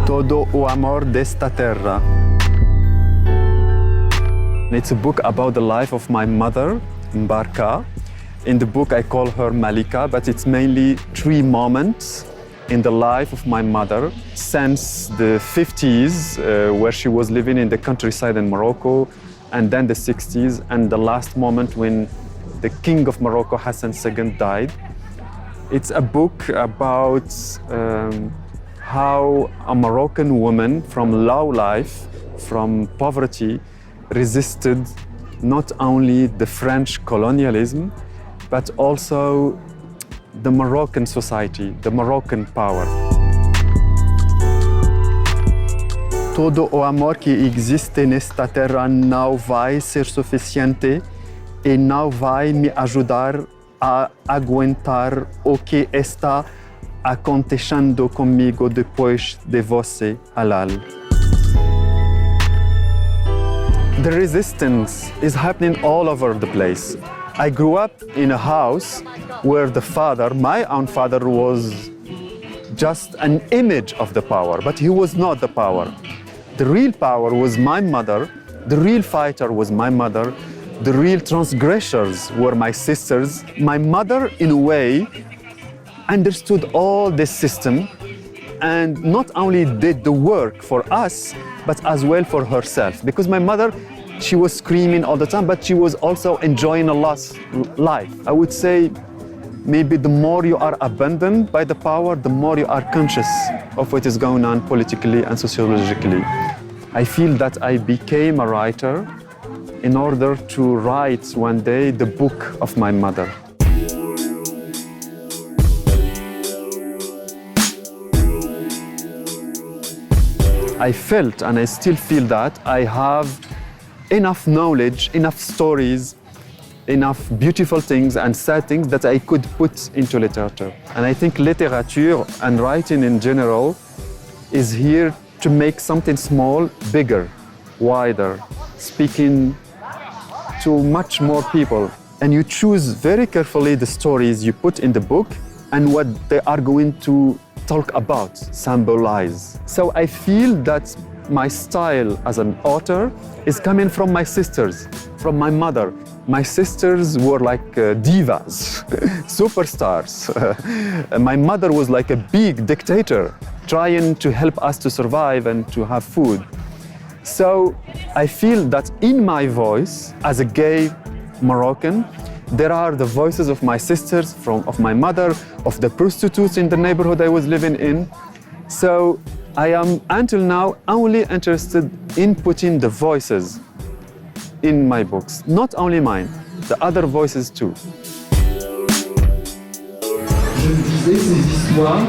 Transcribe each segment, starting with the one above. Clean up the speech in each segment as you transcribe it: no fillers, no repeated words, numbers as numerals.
Todo o amor desta terra. It's a book about the life of my mother, Mbarka. In the book, I call her Malika, but it's mainly 3 moments in the life of my mother since the 50s, where she was living in the countryside in Morocco, and then the 60s, and the last moment when the king of Morocco, Hassan II, died. It's a book about how a Moroccan woman from low life, from poverty, resisted not only the French colonialism, but also the Moroccan society, the Moroccan power. Todo o amor que existe nesta terra não vai ser suficiente e não vai me ajudar a aguentar o que está acontecendo comigo depois de você, Halal. The resistance is happening all over the place. I grew up in a house where the father, my own father, was just an image of the power, but he was not the power. The real power was my mother, the real fighter was my mother, the real transgressors were my sisters. My mother, in a way, understood all this system and not only did the work for us, but as well for herself. Because my mother, she was screaming all the time, but she was also enjoying Allah's life. I would say maybe the more you are abandoned by the power, the more you are conscious of what is going on politically and sociologically. I feel that I became a writer in order to write one day the book of my mother. I felt, and I still feel that, I have enough knowledge, enough stories, enough beautiful things and sad things that I could put into literature. And I think literature and writing in general is here to make something small bigger, wider, speaking to much more people. And you choose very carefully the stories you put in the book and what they are going to talk about, symbolize. So I feel that my style as an author is coming from my sisters, from my mother. My sisters were like divas, superstars. My mother was like a big dictator, trying to help us to survive and to have food. So I feel that in my voice, as a gay Moroccan, there are the voices of my sisters, of my mother, of the prostitutes in the neighborhood I was living in. So I am, until now, only interested in putting the voices in my books. Not only mine, the other voices too. Je lisais ces histoires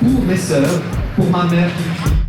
pour mes sœurs, pour ma mère qui